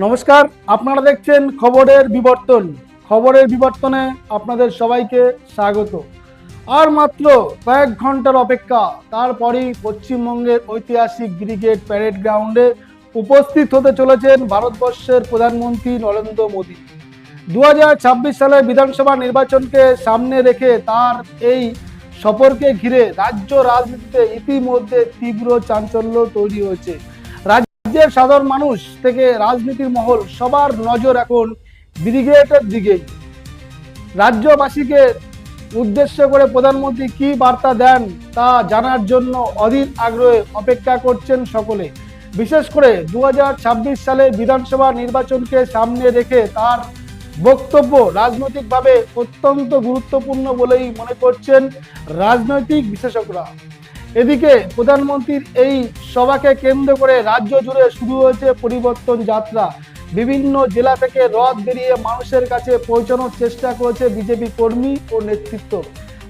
নমস্কার, আপনারা দেখছেন খবরের বিবর্তন। খবরের বিবর্তনে আপনাদের সবাইকে স্বাগত। আর মাত্র কয়েক ঘন্টার অপেক্ষা, তারপরেই পশ্চিমবঙ্গের ঐতিহাসিক ব্রিগেড প্যারেড গ্রাউন্ডে উপস্থিত হতে চলেছেন ভারতবর্ষের প্রধানমন্ত্রী নরেন্দ্র মোদী। 2026 সালের বিধানসভা নির্বাচনকে সামনে রেখে তার এই সফরকে ঘিরে রাজ্য রাজনীতিতে ইতিমধ্যে তীব্র চাঞ্চল্য তৈরি হয়েছে। রাজ্যের সাধারণ মানুষ থেকে রাজনীতির মহল সবার নজর এখন ব্রিগেডের দিকেই। রাজ্যবাসীকে উদ্দেশ্য করে প্রধানমন্ত্রী কি বার্তা দেন তা জানার জন্য অধীর আগ্রহে অপেক্ষা করছেন সকলে। বিশেষ করে 2026 সালে বিধানসভা নির্বাচনকে সামনে রেখে তার বক্তব্য রাজনৈতিকভাবে অত্যন্ত গুরুত্বপূর্ণ বলেই মনে করছেন রাজনৈতিক বিশেষজ্ঞরা। এদিকে প্রধানমন্ত্রীর এই সভাকে কেন্দ্র করে রাজ্য জুড়ে শুরু হয়েছে পরিবর্তন যাত্রা। বিভিন্ন জেলা থেকে রথ বেরিয়ে মানুষের কাছে পৌঁছানোর চেষ্টা করেছে বিজেপি কর্মী ও নেতৃত্ব।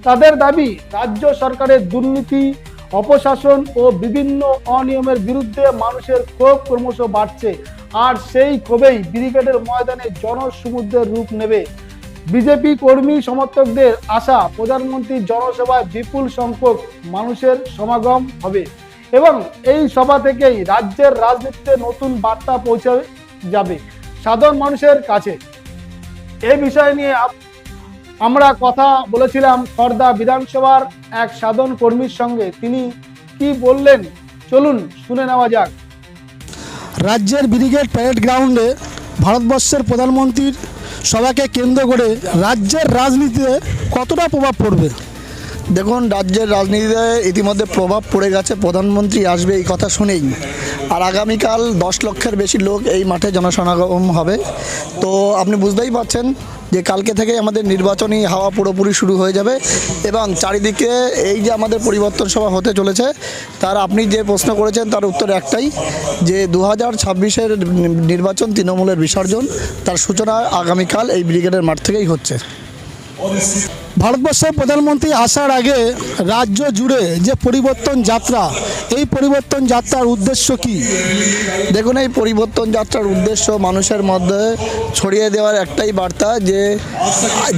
তাদের দাবি, রাজ্য সরকারের দুর্নীতি, অপশাসন ও বিভিন্ন অনিয়মের বিরুদ্ধে মানুষের ক্ষোভ ক্রমশ বাড়ছে। আর সেই ক্ষোভেই ব্রিগেডের ময়দানে জনসমুদ্রের রূপ নেবে। বিজেপি কর্মী সমর্থকদের আশা, প্রধানমন্ত্রীর জনসভায় বিপুল সংখ্যক মানুষের সমাগম হবে এবং এই সভা থেকেই রাজ্যের রাজনীতিতে নতুন বার্তা পৌঁছে যাবে সাধারণ মানুষের কাছে। এই বিষয় নিয়ে আমরা কথা বলেছিলাম খড়দা বিধানসভার এক সাধারণ কর্মীর সঙ্গে। তিনি কি বললেন চলুন শুনে নেওয়া যাক। রাজ্যের ব্রিগেড প্যারেড গ্রাউন্ডে ভারতবর্ষের প্রধানমন্ত্রীর সভাকে কেন্দ্র করে রাজ্যের রাজনীতিতে কতটা প্রভাব পড়বে? দেখুন, রাজ্যের রাজনীতিতে ইতিমধ্যে প্রভাব পড়ে গেছে। প্রধানমন্ত্রী আসবে এই কথা শুনেই। আর আগামীকাল 10 লক্ষের বেশি লোক এই মাঠে জনসমাগম হবে। তো আপনি বুঝতেই পারছেন যে কালকে থেকে আমাদের নির্বাচনী হাওয়া পুরোপুরি শুরু হয়ে যাবে এবং চারিদিকে এই যে আমাদের পরিবর্তন সভা হতে চলেছে, তার আপনি যে প্রশ্ন করেছেন তার উত্তর একটাই, যে 2026-এর নির্বাচন তৃণমূলের বিসর্জন, তার সূচনা আগামীকাল এই ব্রিগেডের মাঠ থেকেই হচ্ছে। ভারতবর্ষের প্রধানমন্ত্রী আসার আগে রাজ্য জুড়ে যে পরিবর্তন যাত্রা, এই পরিবর্তন যাত্রার উদ্দেশ্য কি? দেখুন, এই পরিবর্তন যাত্রার উদ্দেশ্য মানুষের মধ্যে ছড়িয়ে দেওয়ার একটাই বার্তা,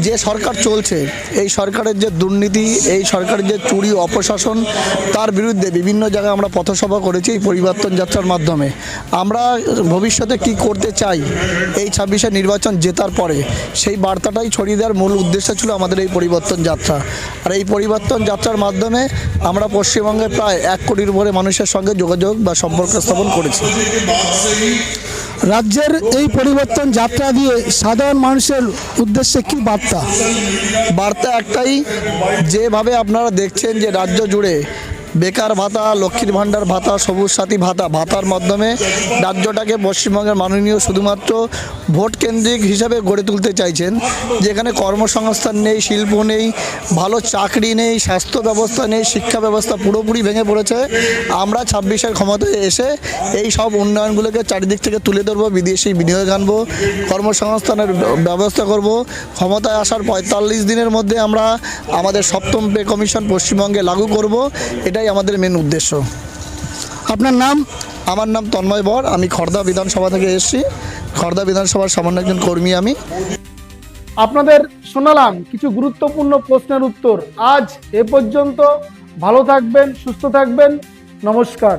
যে সরকার চলছে, এই সরকারের যে দুর্নীতি, এই সরকারের যে চুরি অপশাসন, তার বিরুদ্ধে বিভিন্ন জায়গায় আমরা পথসভা করেছি এই পরিবর্তন যাত্রার মাধ্যমে। আমরা ভবিষ্যতে কি করতে চাই এই 26-এর নির্বাচন জেতার পরে, সেই বার্তাটাই ছড়িয়ে দেওয়ার মূল উদ্দেশ্য ছিল আমাদের এই পরিবর্তন যাত্রা। আর এই পরিবর্তন যাত্রার মাধ্যমে আমরা পশ্চিমবঙ্গের প্রায় 1 কোটির উপরে মানুষের সঙ্গে যোগাযোগ বা সম্পর্ক স্থাপন করেছি। রাজ্যের এই পরিবর্তন যাত্রা দিয়ে সাধারণ মানুষের উদ্দেশ্যে কি বার্তা? বার্তা একটাই, যেভাবে আপনারা দেখছেন যে রাজ্য জুড়ে বেকার ভাতা, লক্ষ্মীর ভাণ্ডার ভাতা, সবুজ সাথী ভাতার মাধ্যমে রাজ্যটাকে পশ্চিমবঙ্গের মাননীয় শুধুমাত্র ভোট কেন্দ্রিক হিসাবে গড়ে তুলতে চাইছেন, যেখানে কর্মসংস্থান নেই, শিল্প নেই, ভালো চাকরি নেই, স্বাস্থ্য ব্যবস্থা নেই, শিক্ষা ব্যবস্থা পুরোপুরি ভেঙে পড়েছে। আমরা 26-এর ক্ষমতায় এসে এই সব উন্নয়নগুলোকে চারিদিক থেকে তুলে ধরবো, বিদেশি বিনিয়োগ আনবো, কর্মসংস্থানের ব্যবস্থা করব। ক্ষমতায় আসার 45 দিনের মধ্যে আমরা আমাদের 7ম পে কমিশন পশ্চিমবঙ্গে লাগু করব। এটাই আমাদের মেন উদ্দেশ্য। আপনার নাম? আমার নাম তন্ময় বর, আমি খড়দা বিধানসভা থেকে এসেছি। খড়দা বিধানসভার সামান্য একজন কর্মী আমি। আপনাদের শোনালাম কিছু গুরুত্বপূর্ণ প্রশ্নের উত্তর। আজ এ পর্যন্ত। ভালো থাকবেন, সুস্থ থাকবেন। নমস্কার।